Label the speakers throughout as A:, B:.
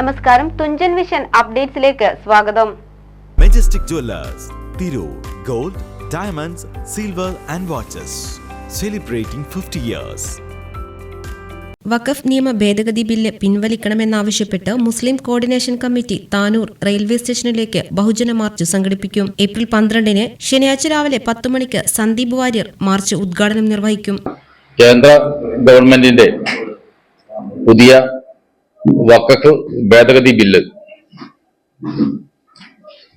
A: നമസ്കാരം, തുഞ്ചൻ വിഷൻ അപ്ഡേറ്റ്സിലേക്ക് സ്വാഗതം.
B: Majestic jewellers, Tirur. Gold, diamonds, silver and watches. Celebrating 50 years.
C: വഖഫ് നിയമ ഭേദഗതി ബില്ല് പിൻവലിക്കണമെന്നാവശ്യപ്പെട്ട് മുസ്ലിം കോർഡിനേഷൻ കമ്മിറ്റി താനൂർ റെയിൽവേ സ്റ്റേഷനിലേക്ക് ബഹുജന മാർച്ച് സംഘടിപ്പിക്കും. ഏപ്രിൽ 12 ശനിയാഴ്ച രാവിലെ 10 മണിക്ക് സന്ദീപ് വാര്യർ മാർച്ച് ഉദ്ഘാടനം നിർവഹിക്കും.
D: കേന്ദ്ര ഗവൺമെന്റിന്റെ പുതിയ വഖഫ് ഭേദഗതി ബില്ല്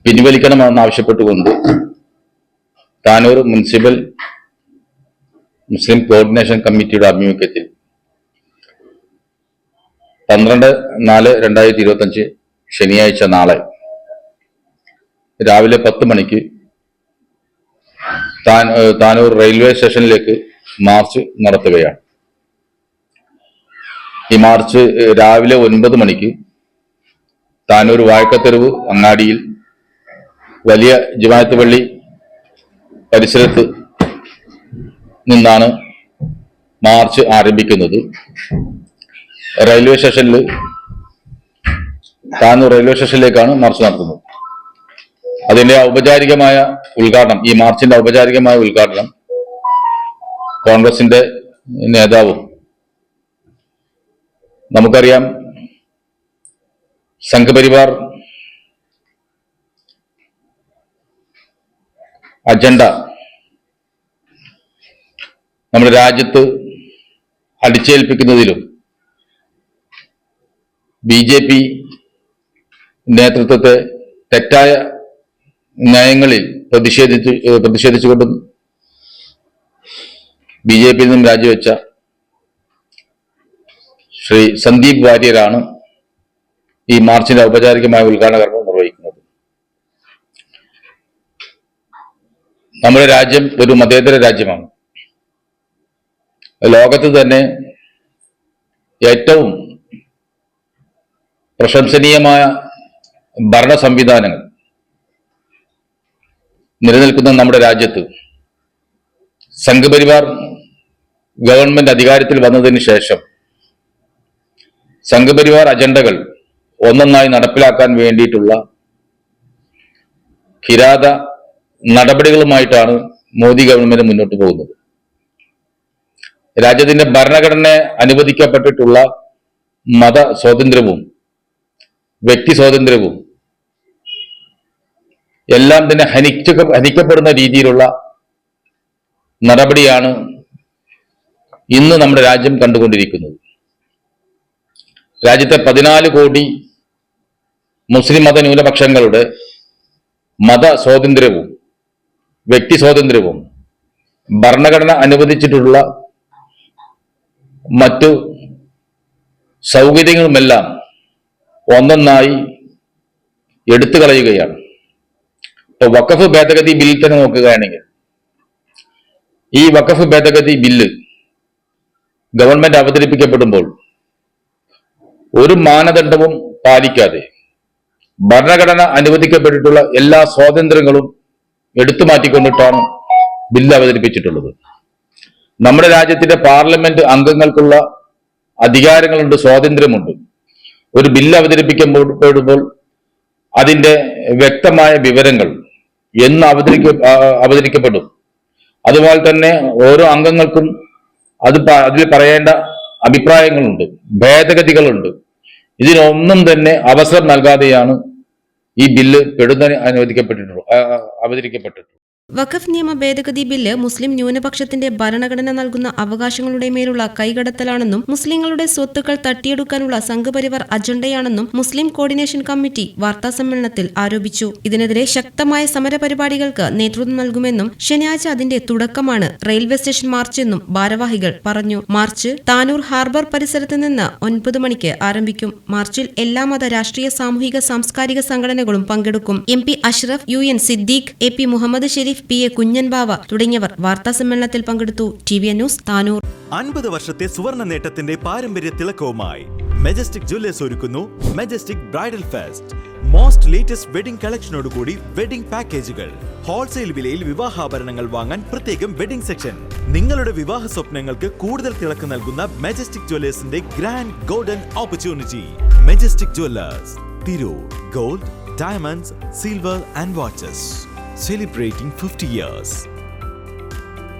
D: പിൻവലിക്കണമെന്നാവശ്യപ്പെട്ടുകൊണ്ട് താനൂർ മുനിസിപ്പൽ മുസ്ലിം കോർഡിനേഷൻ കമ്മിറ്റിയുടെ ആഭിമുഖ്യത്തിൽ 12/4/2025 ശനിയാഴ്ച നാളെ രാവിലെ 10 മണിക്ക് താനൂർ റെയിൽവേ സ്റ്റേഷനിലേക്ക് മാർച്ച് നടത്തുകയാണ്. ഈ മാർച്ച് രാവിലെ 9 മണിക്ക് താനൂർ വാഴക്കത്തെരുവ് അങ്ങാടിയിൽ വലിയ ജമാഅത്ത് പള്ളി പരിസരത്ത് നിന്നാണ് മാർച്ച് ആരംഭിക്കുന്നത്. താനൂർ റെയിൽവേ സ്റ്റേഷനിലേക്കാണ് മാർച്ച് നടത്തുന്നത്. അതിന്റെ ഔപചാരികമായ ഉദ്ഘാടനം, ഈ മാർച്ചിന്റെ ഔപചാരികമായ ഉദ്ഘാടനം കോൺഗ്രസിന്റെ നേതാവും, നമുക്കറിയാം സംഘപരിവാർ അജണ്ട നമ്മുടെ രാജ്യത്ത് അടിച്ചേൽപ്പിക്കുന്നതിലും BJP നേതൃത്വത്തെ തെറ്റായ നയങ്ങളിൽ പ്രതിഷേധിച്ചുകൊണ്ടും BJPയിൽ നിന്നും രാജിവെച്ച ശ്രീ സന്ദീപ് വാര്യരാണ് ഈ മാർച്ചിന്റെ ഔപചാരികമായ ഉദ്ഘാടന കർമ്മം നിർവഹിക്കുന്നത്. നമ്മുടെ രാജ്യം ഒരു മതേതര രാജ്യമാണ്. ലോകത്ത് തന്നെ ഏറ്റവും പ്രശംസനീയമായ ഭരണ സംവിധാനങ്ങൾ നിലനിൽക്കുന്ന നമ്മുടെ രാജ്യത്ത് സംഘപരിവാർ ഗവൺമെന്റ് അധികാരത്തിൽ വന്നതിന് ശേഷം സംഘപരിവാർ അജണ്ടകൾ ഒന്നൊന്നായി നടപ്പിലാക്കാൻ വേണ്ടിയിട്ടുള്ള കിരാത നടപടികളുമായിട്ടാണ് മോദി ഗവൺമെന്റ് മുന്നോട്ട് പോകുന്നത്. രാജ്യത്തിന്റെ ഭരണഘടന അനുവദിക്കപ്പെട്ടിട്ടുള്ള മത സ്വാതന്ത്ര്യവും വ്യക്തി സ്വാതന്ത്ര്യവും എല്ലാം തന്നെ ഹനിക്കപ്പെടുന്ന രീതിയിലുള്ള നടപടിയാണ് ഇന്ന് നമ്മുടെ രാജ്യം കണ്ടുകൊണ്ടിരിക്കുന്നത്. രാജ്യത്തെ 14 കോടി മുസ്ലിം മത ന്യൂനപക്ഷങ്ങളുടെ മത സ്വാതന്ത്ര്യവും വ്യക്തി സ്വാതന്ത്ര്യവും ഭരണഘടന അനുവദിച്ചിട്ടുള്ള മറ്റു സൗകര്യങ്ങളുമെല്ലാം ഒന്നൊന്നായി എടുത്തു കളയുകയാണ്. ഇപ്പൊ വഖഫ് ഭേദഗതി ബില്ലിൽ തന്നെ നോക്കുകയാണെങ്കിൽ, ഈ വഖഫ് ഭേദഗതി ബില്ല് ഗവൺമെന്റ് അവതരിപ്പിക്കപ്പെടുമ്പോൾ ഒരു മാനദണ്ഡവും പാലിക്കാതെ ഭരണഘടന അനുവദിക്കപ്പെട്ടിട്ടുള്ള എല്ലാ സ്വാതന്ത്ര്യങ്ങളും എടുത്തു മാറ്റിക്കൊണ്ടിട്ടാണ് ബില്ല് അവതരിപ്പിച്ചിട്ടുള്ളത്. നമ്മുടെ രാജ്യത്തിന്റെ പാർലമെന്റ് അംഗങ്ങൾക്കുള്ള അധികാരങ്ങളുണ്ട്, സ്വാതന്ത്ര്യമുണ്ട്. ഒരു ബില്ല് അവതരിപ്പിക്കപ്പെടുമ്പോൾ അതിന്റെ വ്യക്തമായ വിവരങ്ങൾ എന്ന് അവതരിക്കപ്പെടും. അതുപോലെ തന്നെ ഓരോ അംഗങ്ങൾക്കും അതിൽ പറയേണ്ട അഭിപ്രായങ്ങളുണ്ട്, ഭേദഗതികളുണ്ട്. ഇതിനൊന്നും തന്നെ അവസരം നൽകാതെയാണ് ഈ ബില്ല് അവതരിക്കപ്പെട്ടിട്ടുള്ളത്.
C: വഖഫ് നിയമ ഭേദഗതി ബില്ല് മുസ്ലിം ന്യൂനപക്ഷത്തിന്റെ ഭരണഘടന നൽകുന്ന അവകാശങ്ങളുടെ മേലുള്ള കൈകടത്തലാണെന്നും മുസ്ലിങ്ങളുടെ സ്വത്തുക്കൾ തട്ടിയെടുക്കാനുള്ള സംഘപരിവാർ അജണ്ടയാണെന്നും മുസ്ലിം കോർഡിനേഷൻ കമ്മിറ്റി വാർത്താസമ്മേളനത്തിൽ ആരോപിച്ചു. ഇതിനെതിരെ ശക്തമായ സമരപരിപാടികൾക്ക് നേതൃത്വം നൽകുമെന്നും ശനിയാഴ്ച അതിന്റെ തുടക്കമാണ് റെയിൽവേ സ്റ്റേഷൻ മാർച്ച് എന്നും ഭാരവാഹികൾ പറഞ്ഞു. മാർച്ച് താനൂർ ഹാർബർ പരിസരത്ത് നിന്ന് 9 മണിക്ക് ആരംഭിക്കും. മാർച്ചിൽ എല്ലാ മത രാഷ്ട്രീയ സാമൂഹിക സാംസ്കാരിക സംഘടനകളും പങ്കെടുക്കും. MP Ashraf, UN Siddique, AP Muhammad Sharif, PA കുഞ്ഞൻബാവ തുടങ്ങിയവർ വാർത്താസമ്മേളനത്തിൽ പങ്കെടുത്തു. TVN news Tanur.
B: 50 വർഷത്തെ സുവർണ നേട്ടത്തിന്റെ പാരമ്പര്യ തിളക്കവുമായി മെജസ്റ്റിക് ജുവല്ലേഴ്സ് ഒരുക്കുന്നു Majestic bridal fest. Most latest wedding കളക്ഷനോടുകൂടി വെഡിംഗ് പാക്കേജുകൾ, ഹോൾസെയിൽ വിലയിൽ വിവാഹാഭരണങ്ങൾ വാങ്ങാൻ പ്രത്യേകം വെഡിംഗ് സെക്ഷൻ. നിങ്ങളുടെ വിവാഹ സ്വപ്നങ്ങൾക്ക് കൂടുതൽ തിളക്കം നൽകുന്ന മെജസ്റ്റിക് ജ്വല്ലേഴ്സിന്റെ grand golden opportunity. Majestic Jewellers, Tirur. Gold, diamonds, silver and watches. Celebrating 50 years.